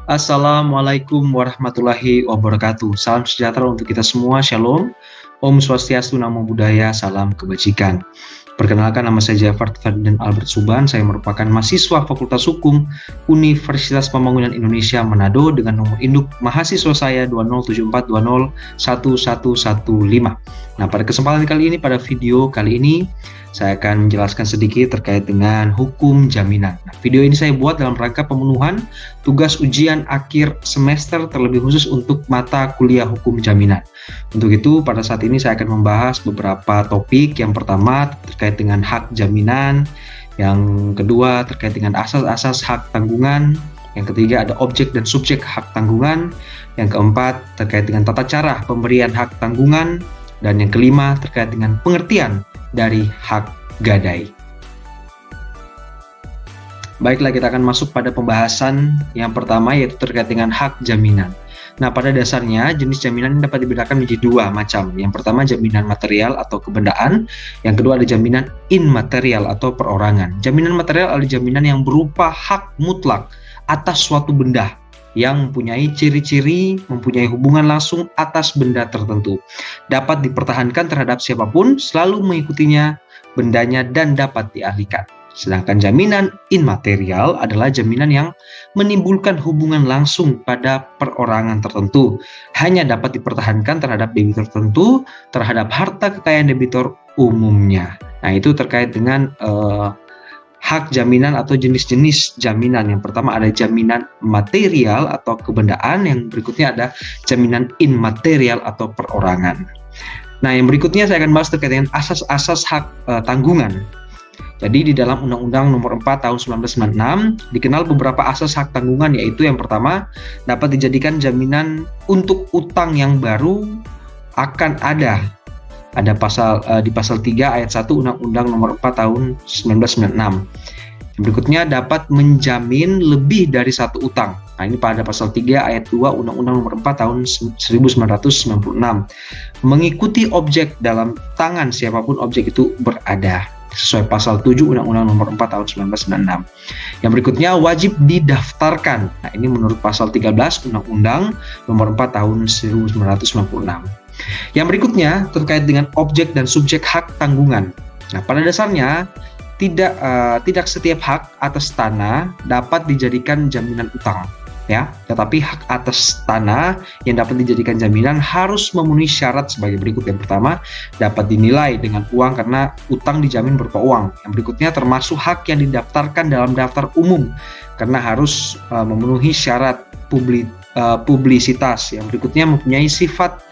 Assalamualaikum warahmatullahi wabarakatuh. Salam sejahtera untuk kita semua. Shalom. Om Swastiastu, Namo Buddhaya, salam kebajikan. Perkenalkan, nama saya Jafar Ferdinand Albert Suban. Saya merupakan mahasiswa Fakultas Hukum Universitas Pembangunan Indonesia Manado dengan nomor induk mahasiswa saya 2074201115. Nah, pada kesempatan kali ini, pada video kali ini, saya akan menjelaskan sedikit terkait dengan hukum jaminan. Nah, video ini saya buat dalam rangka pemenuhan tugas ujian akhir semester terlebih khusus untuk mata kuliah hukum jaminan. Untuk itu, pada saat ini saya akan membahas beberapa topik. Yang pertama terkait dengan hak jaminan, yang kedua terkait dengan asas-asas hak tanggungan, yang ketiga ada objek dan subjek hak tanggungan, yang keempat terkait dengan tata cara pemberian hak tanggungan, dan yang kelima terkait dengan pengertian dari hak gadai. Baiklah, kita akan masuk pada pembahasan yang pertama, yaitu terkait dengan hak jaminan. Nah, pada dasarnya jenis jaminan dapat dibedakan menjadi dua macam. Yang pertama jaminan material atau kebendaan, yang kedua ada jaminan immaterial atau perorangan. Jaminan material adalah jaminan yang berupa hak mutlak atas suatu benda yang mempunyai ciri-ciri, mempunyai hubungan langsung atas benda tertentu, dapat dipertahankan terhadap siapapun, selalu mengikutinya bendanya, dan dapat dialihkan. Sedangkan jaminan immaterial adalah jaminan yang menimbulkan hubungan langsung pada perorangan tertentu, hanya dapat dipertahankan terhadap debitur tertentu, terhadap harta kekayaan debitur umumnya. Nah, itu terkait dengan hak jaminan atau jenis-jenis jaminan. Yang pertama ada jaminan material atau kebendaan, yang berikutnya ada jaminan immaterial atau perorangan. Nah, yang berikutnya saya akan bahas terkait dengan asas-asas hak tanggungan. Jadi di dalam Undang-Undang Nomor 4 Tahun 1996 dikenal beberapa asas hak tanggungan, yaitu yang pertama dapat dijadikan jaminan untuk utang yang baru akan ada di pasal 3 ayat 1 Undang-Undang Nomor 4 Tahun 1996. Yang berikutnya dapat menjamin lebih dari satu utang. Nah, ini pada pasal 3 ayat 2 Undang-Undang Nomor 4 Tahun 1996. Mengikuti objek dalam tangan siapapun objek itu berada, sesuai pasal 7 Undang-Undang Nomor 4 Tahun 1996. Yang berikutnya wajib didaftarkan. Nah, ini menurut pasal 13 Undang-Undang Nomor 4 Tahun 1996. Yang berikutnya terkait dengan objek dan subjek hak tanggungan. Nah, pada dasarnya tidak setiap hak atas tanah dapat dijadikan jaminan utang, ya. Tetapi hak atas tanah yang dapat dijadikan jaminan harus memenuhi syarat sebagai berikut. Yang pertama, dapat dinilai dengan uang karena utang dijamin berupa uang. Yang berikutnya termasuk hak yang didaftarkan dalam daftar umum karena harus memenuhi syarat publisitas. Yang berikutnya mempunyai sifat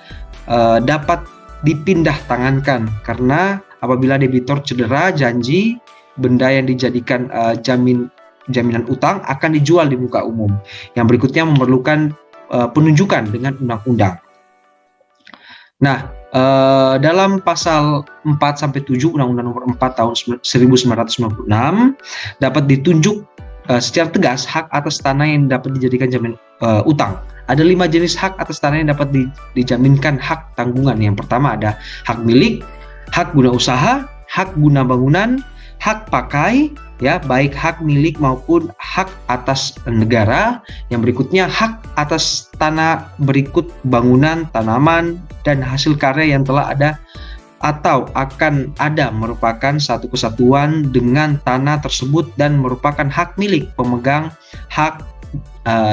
dapat dipindah tangankan karena apabila debitur cedera janji, benda yang dijadikan jaminan utang akan dijual di muka umum. Yang berikutnya memerlukan penunjukan dengan undang-undang. Nah, dalam pasal 4-7 Undang-Undang Nomor 4 Tahun 1996 dapat ditunjuk secara tegas hak atas tanah yang dapat dijadikan jaminan utang. Ada 5 jenis hak atas tanah yang dapat dijaminkan hak tanggungan. Yang pertama ada hak milik, hak guna usaha, hak guna bangunan, hak pakai, ya, baik hak milik maupun hak atas negara. Yang berikutnya hak atas tanah berikut bangunan, tanaman, dan hasil karya yang telah ada atau akan ada merupakan satu kesatuan dengan tanah tersebut dan merupakan hak milik pemegang hak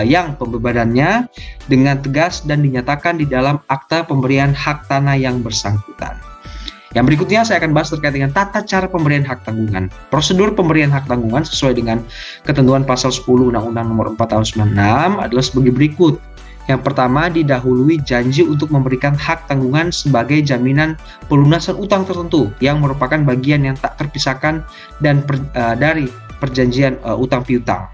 yang pembebanannya dengan tegas dan dinyatakan di dalam akta pemberian hak tanah yang bersangkutan. Yang berikutnya saya akan bahas terkait dengan tata cara pemberian hak tanggungan. Prosedur pemberian hak tanggungan sesuai dengan ketentuan pasal 10 Undang-Undang Nomor 4 Tahun 1996 adalah sebagai berikut. Yang pertama, didahului janji untuk memberikan hak tanggungan sebagai jaminan pelunasan utang tertentu yang merupakan bagian yang tak terpisahkan dari perjanjian utang piutang.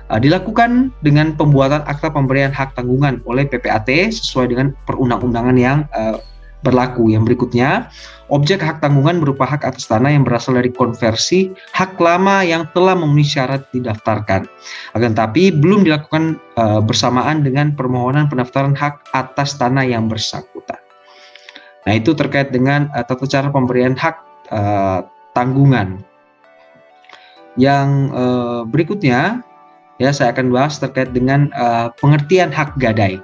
Dilakukan dengan pembuatan akta pemberian hak tanggungan oleh PPAT sesuai dengan perundang-undangan yang berlaku. Yang berikutnya, objek hak tanggungan berupa hak atas tanah yang berasal dari konversi hak lama yang telah memenuhi syarat didaftarkan. Akan tetapi belum dilakukan bersamaan dengan permohonan pendaftaran hak atas tanah yang bersangkutan. Nah, itu terkait dengan tata cara pemberian hak tanggungan. Yang berikutnya Ya, saya akan bahas terkait dengan pengertian hak gadai.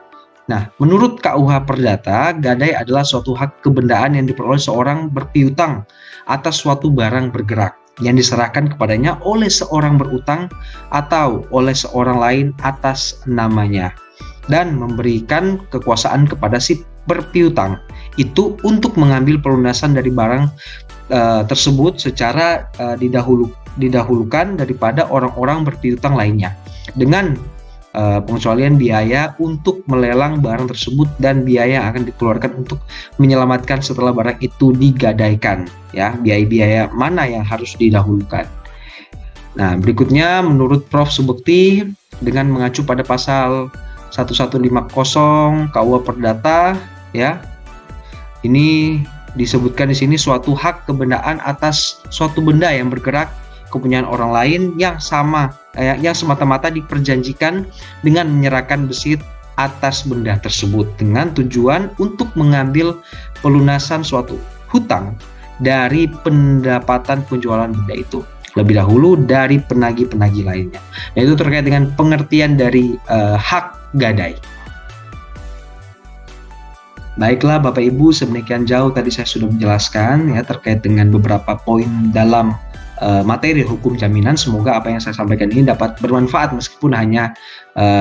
Nah, menurut KUH Perdata, gadai adalah suatu hak kebendaan yang diperoleh seorang berpiutang atas suatu barang bergerak yang diserahkan kepadanya oleh seorang berutang atau oleh seorang lain atas namanya, dan memberikan kekuasaan kepada si berpiutang itu untuk mengambil pelunasan dari barang tersebut secara didahulukan daripada orang-orang berpiutang lainnya, dengan pengecualian biaya untuk melelang barang tersebut dan biaya yang akan dikeluarkan untuk menyelamatkan setelah barang itu digadaikan. Ya, biaya-biaya mana yang harus didahulukan. Nah, berikutnya menurut Prof. Subekti, dengan mengacu pada pasal 1150 KUH Perdata, ya, ini disebutkan di sini suatu hak kebendaan atas suatu benda yang bergerak kepunyaan orang lain yang semata-mata diperjanjikan dengan menyerahkan besit atas benda tersebut dengan tujuan untuk mengambil pelunasan suatu hutang dari pendapatan penjualan benda itu lebih dahulu dari penagih-penagih lainnya. Nah, itu terkait dengan pengertian dari hak gadai. Baiklah Bapak Ibu, sedemikian jauh tadi saya sudah menjelaskan ya terkait dengan beberapa poin dalam materi hukum jaminan. Semoga apa yang saya sampaikan ini dapat bermanfaat meskipun hanya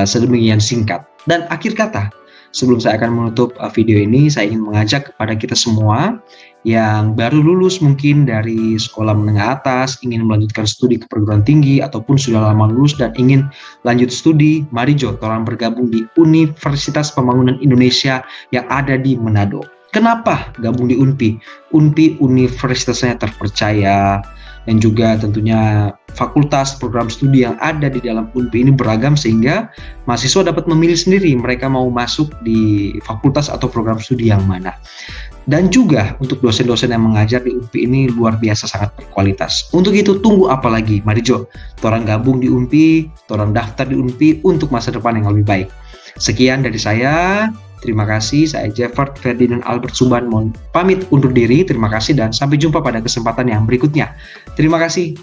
sedemikian singkat. Dan akhir kata, sebelum saya akan menutup video ini, saya ingin mengajak kepada kita semua yang baru lulus mungkin dari sekolah menengah atas, ingin melanjutkan studi ke perguruan tinggi, ataupun sudah lama lulus dan ingin lanjut studi, mari Jo, tolong bergabung di Universitas Pembangunan Indonesia yang ada di Manado. Kenapa gabung di UNPI? UNPI universitasnya terpercaya, dan juga tentunya fakultas program studi yang ada di dalam UNPI ini beragam sehingga mahasiswa dapat memilih sendiri mereka mau masuk di fakultas atau program studi yang mana. Dan juga untuk dosen-dosen yang mengajar di UNPI ini luar biasa sangat berkualitas. Untuk itu tunggu apa lagi? Mari Jo, torang gabung di UNPI, torang daftar di UNPI untuk masa depan yang lebih baik. Sekian dari saya. Terima kasih, saya Jeffert Ferdinand Albert Suban mohon pamit undur diri. Terima kasih dan sampai jumpa pada kesempatan yang berikutnya. Terima kasih.